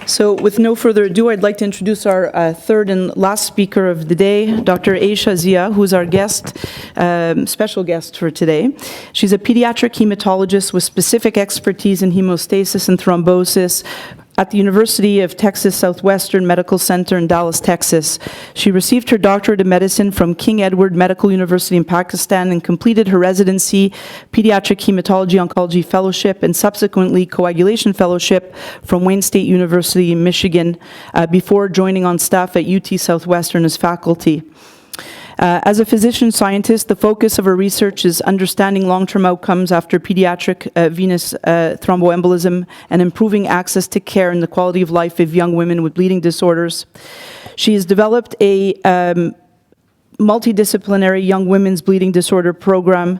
So with no further ado, I'd like to introduce our third and last speaker of the day, Dr. AYESHA Zia, who's our guest, special guest for today. She's a pediatric hematologist with specific expertise in hemostasis and thrombosis at the University of Texas Southwestern Medical Center in Dallas, Texas. She received her doctorate in medicine from King Edward Medical University in Pakistan and completed her residency, pediatric hematology oncology fellowship, and subsequently coagulation fellowship from Wayne State University in Michigan before joining on staff at UT Southwestern as faculty. As a physician-scientist, the focus of her research is understanding long-term outcomes after pediatric venous thromboembolism and improving access to care and the quality of life of young women with bleeding disorders. She has developed a multidisciplinary young women's bleeding disorder program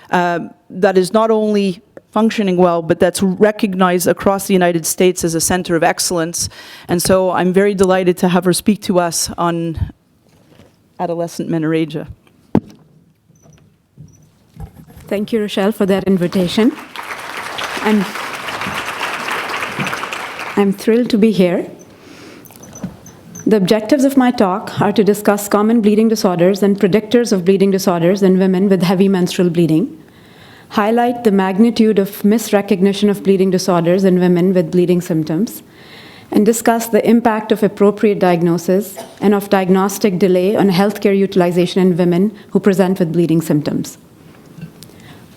that is not only functioning well, but that's recognized across the United States as a center of excellence. And so I'm very delighted to have her speak to us on adolescent menorrhagia. Thank you, Rochelle, for that invitation. I'm thrilled to be here. The objectives of my talk are to discuss common bleeding disorders and predictors of bleeding disorders in women with heavy menstrual bleeding, highlight the magnitude of misrecognition of bleeding disorders in women with bleeding symptoms, and discuss the impact of appropriate diagnosis and of diagnostic delay on healthcare utilization in women who present with bleeding symptoms.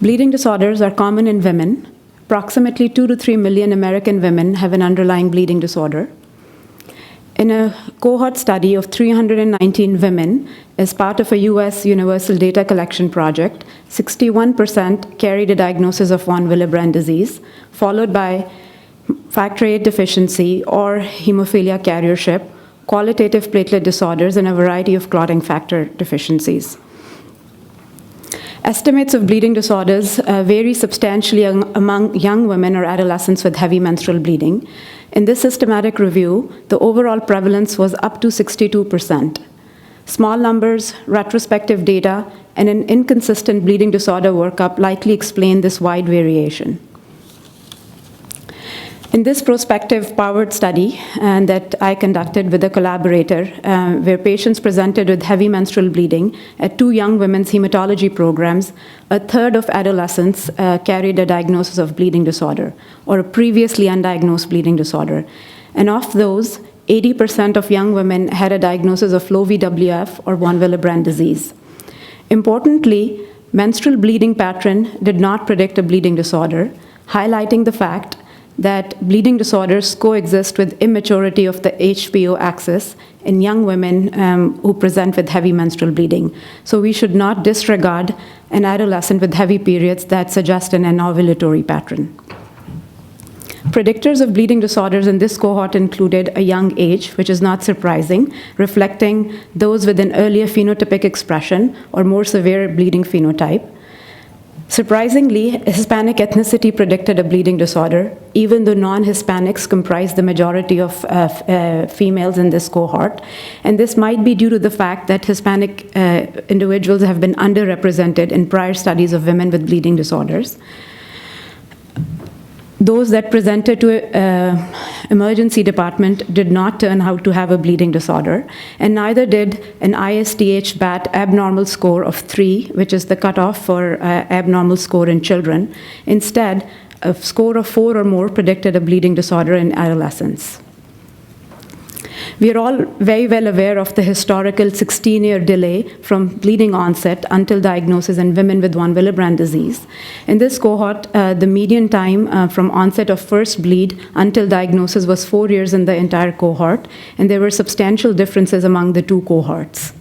Bleeding disorders are common in women. Approximately 2 to 3 million American women have an underlying bleeding disorder. In a cohort study of 319 women as part of a US universal data collection project, 61% carried a diagnosis of von Willebrand disease, followed by factor VIII deficiency or hemophilia carriership, qualitative platelet disorders, and a variety of clotting factor deficiencies. Estimates of bleeding disorders vary substantially among young women or adolescents with heavy menstrual bleeding. In this systematic review, the overall prevalence was up to 62%. Small numbers, retrospective data, and an inconsistent bleeding disorder workup likely explain this wide variation. In this prospective powered study that I conducted with a collaborator, where patients presented with heavy menstrual bleeding at 2 young women's hematology programs, a third of adolescents carried a diagnosis of bleeding disorder or a previously undiagnosed bleeding disorder. And of those, 80% of young women had a diagnosis of low VWF or von Willebrand disease. Importantly, menstrual bleeding pattern did not predict a bleeding disorder, highlighting the fact that bleeding disorders coexist with immaturity of the HPO axis in young women who present with heavy menstrual bleeding. So we should not disregard an adolescent with heavy periods that suggest an anovulatory pattern. Predictors of bleeding disorders in this cohort included a young age, which is not surprising, reflecting those with an earlier phenotypic expression or more severe bleeding phenotype. Surprisingly, Hispanic ethnicity predicted a bleeding disorder, even though non-Hispanics comprise the majority of females in this cohort. And this might be due to the fact that Hispanic individuals have been underrepresented in prior studies of women with bleeding disorders. Those that presented to emergency department did not turn out to have a bleeding disorder, and neither did an ISTH-BAT abnormal score of 3, which is the cutoff for abnormal score in children. Instead, a score of 4 or more predicted a bleeding disorder in adolescents. We are all very well aware of the historical 16-year delay from bleeding onset until diagnosis in women with von Willebrand disease. In this cohort, the median time from onset of first bleed until diagnosis was 4 years in the entire cohort, and there were substantial differences among the 2 cohorts,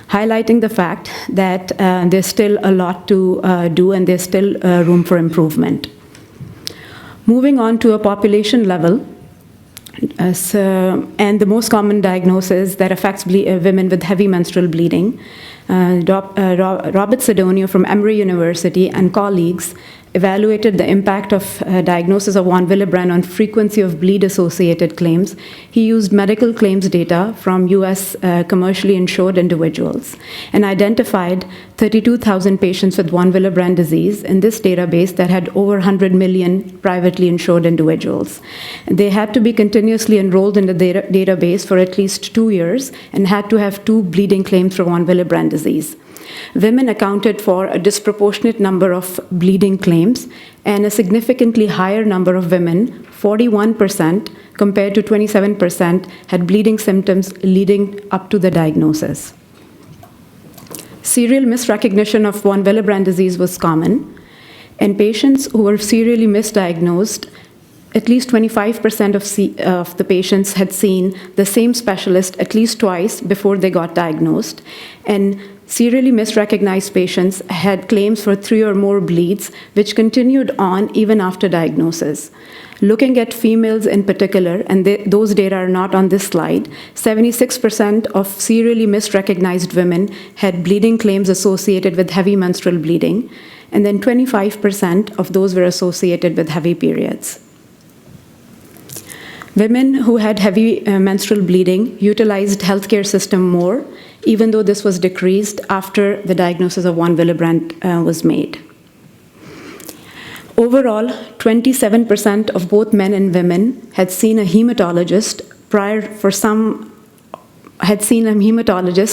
highlighting the fact that there's still a lot to do and there's still room for improvement. Moving on to a population level, and the most common diagnosis that affects women with heavy menstrual bleeding, Robert Sidonio from Emory University and colleagues evaluated the impact of diagnosis of von Willebrand on frequency of bleed-associated claims, he used medical claims data from U.S. Commercially insured individuals and identified 32,000 patients with von Willebrand disease in this database that had over 100 million privately insured individuals. They had to be continuously enrolled in the database for at least 2 years and had to have 2 bleeding claims for von Willebrand disease. Women accounted for a disproportionate number of bleeding claims, and a significantly higher number of women, 41% compared to 27%, had bleeding symptoms leading up to the diagnosis. Serial misrecognition of von Willebrand disease was common, and patients who were serially misdiagnosed, at least 25% of the patients had seen the same specialist at least twice before they got diagnosed, and serially misrecognized patients had claims for 3 or more bleeds, which continued on even after diagnosis. Looking at females in particular, and those data are not on this slide, 76% of serially misrecognized women had bleeding claims associated with heavy menstrual bleeding, and then 25% of those were associated with heavy periods. Women who had heavy menstrual bleeding utilized healthcare system more, even though this was decreased after the diagnosis of von Willebrand was made. Overall, 27% of both men and women had seen a hematologist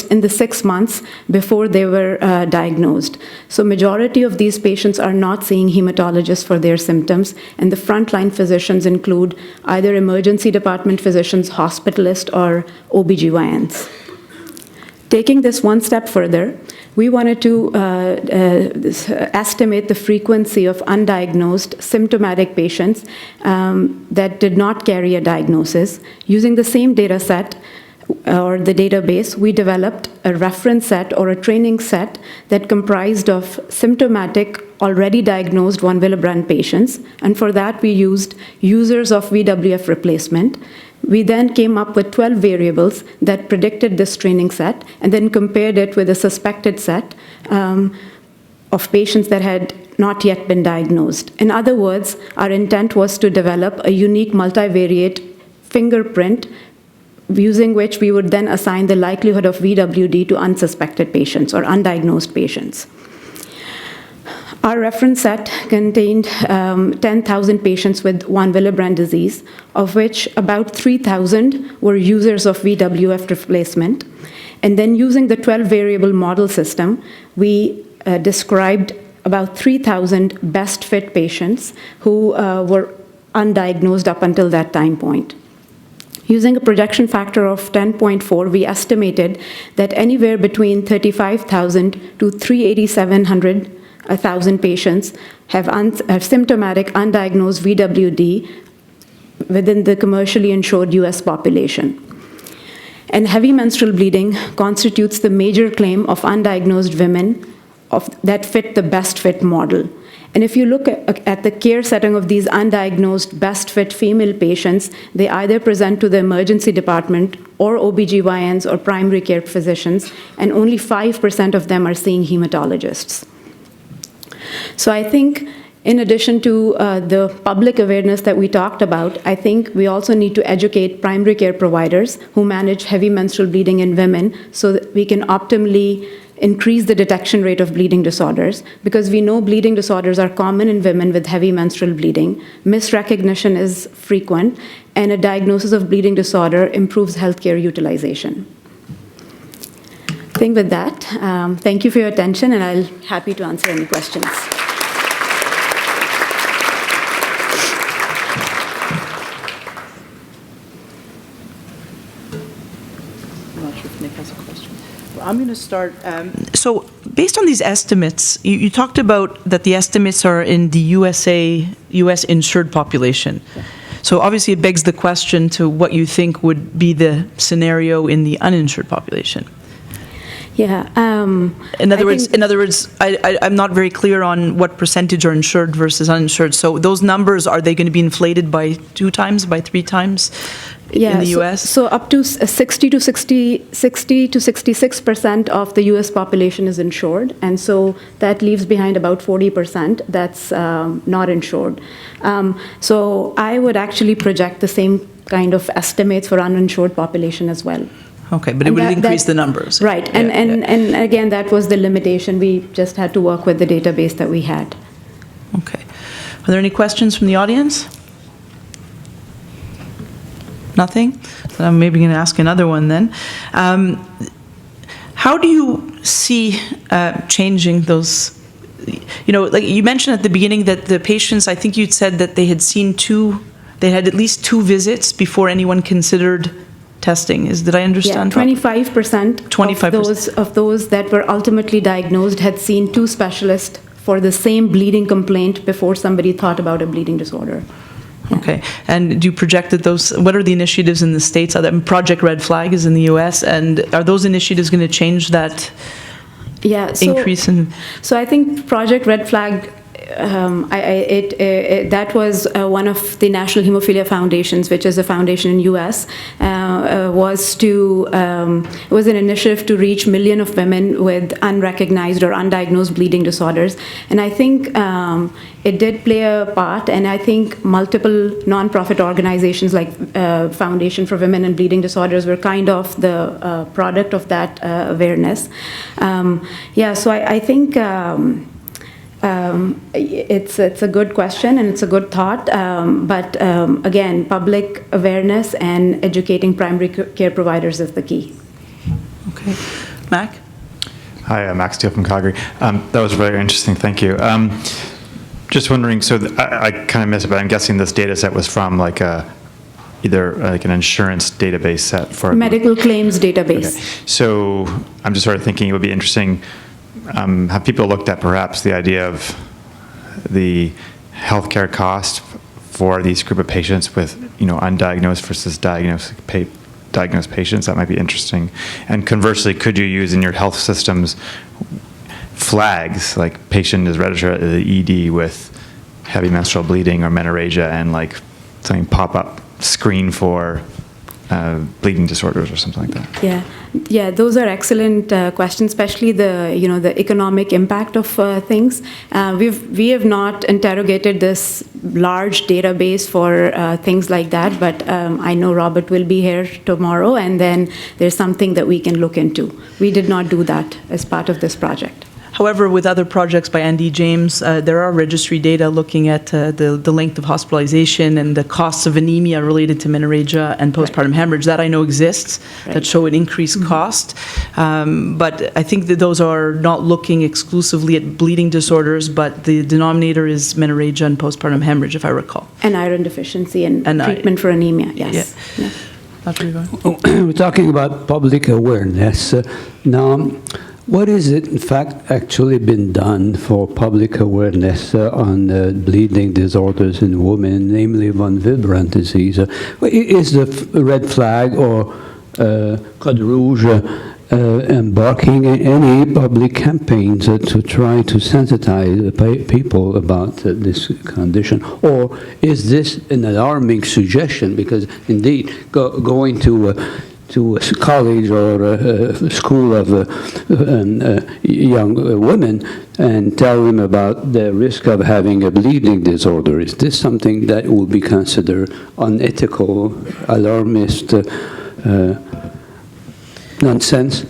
in the 6 months before they were diagnosed. So majority of these patients are not seeing hematologists for their symptoms, and the frontline physicians include either emergency department physicians, hospitalists, or OBGYNs. Taking this one step further, we wanted to estimate the frequency of undiagnosed symptomatic patients that did not carry a diagnosis. Using the same data set, or the database, we developed a reference set or a training set that comprised of symptomatic, already diagnosed von Willebrand patients, and for that we used users of VWF replacement. We then came up with 12 variables that predicted this training set, and then compared it with a suspected set of patients that had not yet been diagnosed. In other words, our intent was to develop a unique multivariate fingerprint using which we would then assign the likelihood of VWD to unsuspected patients or undiagnosed patients. Our reference set contained 10,000 patients with von Willebrand disease, of which about 3,000 were users of VWF replacement. And then using the 12-variable model system, we described about 3,000 best fit patients who were undiagnosed up until that time point. Using a projection factor of 10.4, we estimated that anywhere between 35,000 to 387,000 patients have symptomatic undiagnosed VWD within the commercially insured US population. And heavy menstrual bleeding constitutes the major claim of undiagnosed women that fit the best fit model. And if you look at the care setting of these undiagnosed best fit female patients, they either present to the emergency department or OBGYNs or primary care physicians, and only 5% of them are seeing hematologists. So I think in addition to the public awareness that we talked about, I think we also need to educate primary care providers who manage heavy menstrual bleeding in women so that we can optimally increase the detection rate of bleeding disorders, because we know bleeding disorders are common in women with heavy menstrual bleeding. Misrecognition is frequent, and a diagnosis of bleeding disorder improves healthcare utilization. I think with that, thank you for your attention, and I'll be happy to answer any questions. I'm going to start. So based on these estimates, you talked about that the estimates are in the US insured population. So obviously it begs the question to what you think would be the scenario in the uninsured population. Yeah. In other words, I'm not very clear on what percentage are insured versus uninsured. So those numbers, are they going to be inflated by 2 times, by 3 times? in the U.S.? So up to 60 to 66% of the U.S. population is insured, and so that leaves behind about 40% that's not insured. So I would actually project the same kind of estimates for uninsured population as well. Okay, but it would increase the numbers. Right, and again, that was the limitation. We just had to work with the database that we had. Okay. Are there any questions from the audience? Nothing? So I'm maybe going to ask another one then. How do you see changing those? Like you mentioned at the beginning that the patients, I think you'd said that they had at least 2 visits before anyone considered testing. Did I understand? 25% of those that were ultimately diagnosed had seen 2 specialists for the same bleeding complaint before somebody thought about a bleeding disorder. Yeah. Okay, and do you project that what are the initiatives in the States? Project Red Flag is in the US, and are those initiatives going to change that increase in? So I think Project Red Flag, that was one of the National Hemophilia Foundations, which is a foundation in U.S., was an initiative to reach millions of women with unrecognized or undiagnosed bleeding disorders. And I think it did play a part, and I think multiple nonprofit organizations like Foundation for Women and Bleeding Disorders were kind of the product of that awareness. So I think it's a good question and it's a good thought, but again, public awareness and educating primary care providers is the key. Okay. Mac? Hi, Max Steele from Calgary. That was very interesting, thank you. Just wondering, so I kind of missed it, but I'm guessing this data set was from either like an insurance database set for... Medical claims database. Okay. So I'm just sort of thinking it would be interesting, have people looked at perhaps the idea of the healthcare cost for these group of patients with, undiagnosed versus diagnosed patients? That might be interesting. And conversely, could you use in your health systems flags, like patient is registered at the ED with heavy menstrual bleeding or menorrhagia, and like something pop up screen for bleeding disorders or something like that? Yeah, those are excellent questions, especially the economic impact of things. We have not interrogated this large database for things like that, but I know Robert will be here tomorrow, and then there's something that we can look into. We did not do that as part of this project. However, with other projects by Andy James, there are registry data looking at the length of hospitalization and the costs of anemia related to menorrhagia and postpartum hemorrhage. That I know exists, that show an increased cost. But I think that those are not looking exclusively at bleeding disorders, but the denominator is menorrhagia and postpartum hemorrhage, if I recall. And iron deficiency and treatment for anemia, yes. Yeah. We're talking about public awareness. Now, what is it, in fact, actually been done for public awareness on bleeding disorders in women, namely von Willebrand disease? Is the Red Flag or Code Rouge embarking in any public campaigns to try to sensitize people about this condition? Or is this an alarming suggestion? Because indeed, going to a college or a school of young women and tell them about the risk of having a bleeding disorder. Is this something that would be considered unethical, alarmist nonsense?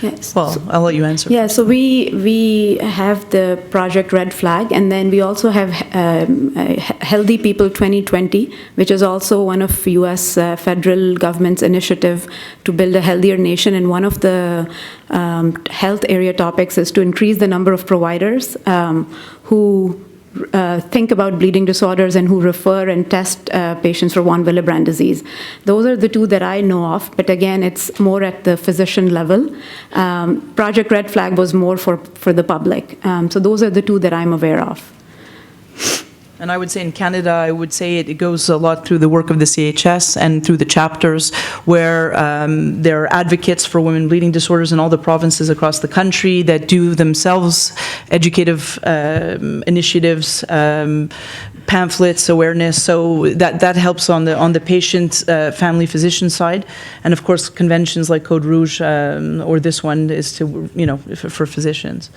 Yes. Well, I'll let you answer. Yeah, so we have the Project Red Flag, and then we also have Healthy People 2020, which is also one of U.S. federal government's initiative to build a healthier nation. And one of the health area topics is to increase the number of providers who think about bleeding disorders and who refer and test patients for von Willebrand disease. Those are the two that I know of, but again, it's more at the physician level. Project Red Flag was more for the public. So those are the two that I'm aware of. And I would say in Canada, I would say it goes a lot through the work of the CHS and through the chapters where there are advocates for women bleeding disorders in all the provinces across the country that do themselves educative initiatives, pamphlets, awareness. So that helps on the patient, family physician side. And of course, conventions like Code Rouge or this one is to, for physicians.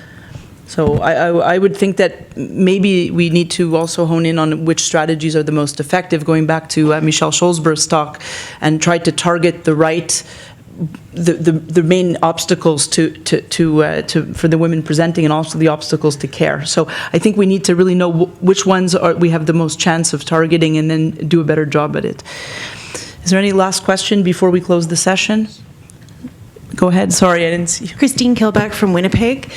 So I would think that maybe we need to also hone in on which strategies are the most effective, going back to Michelle Scholzberg's talk, and try to target the main obstacles for the women presenting, and also the obstacles to care. So I think we need to really know which ones we have the most chance of targeting, and then do a better job at it. Is there any last question before we close the session? Go ahead. Sorry, I didn't see you. Christine Kilback from Winnipeg.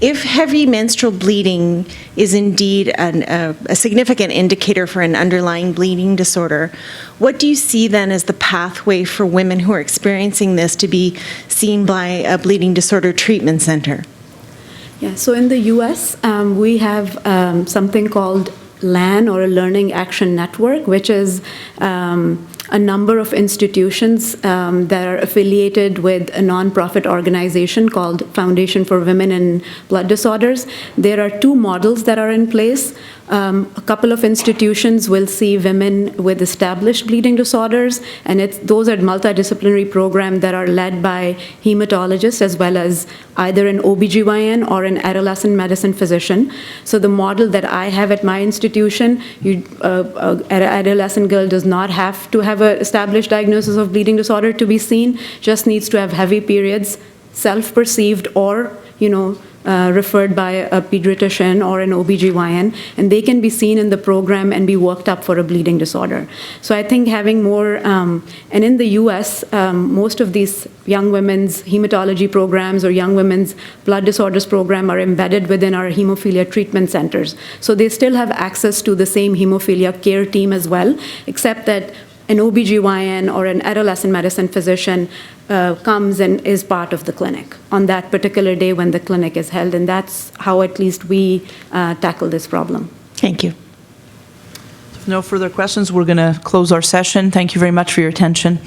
If heavy menstrual bleeding is indeed a significant indicator for an underlying bleeding disorder, what do you see then as the pathway for women who are experiencing this to be seen by a bleeding disorder treatment center? Yeah, so in the US, we have something called LAN, or a Learning Action Network, which is a number of institutions that are affiliated with a nonprofit organization called Foundation for Women in Blood Disorders. There are two models that are in place. A couple of institutions will see women with established bleeding disorders, and those are multidisciplinary programs that are led by hematologists as well as either an OBGYN or an adolescent medicine physician. So the model that I have at my institution, an adolescent girl does not have to have an established diagnosis of bleeding disorder to be seen, just needs to have heavy periods, self-perceived or, referred by a pediatrician or an OBGYN, and they can be seen in the program and be worked up for a bleeding disorder. So I think having more, and in the US, most of these young women's hematology programs or young women's blood disorders program are embedded within our hemophilia treatment centers. So they still have access to the same hemophilia care team as well, except that an OBGYN or an adolescent medicine physician comes and is part of the clinic on that particular day when the clinic is held, and that's how at least we tackle this problem. Thank you. If no further questions, we're going to close our session. Thank you very much for your attention.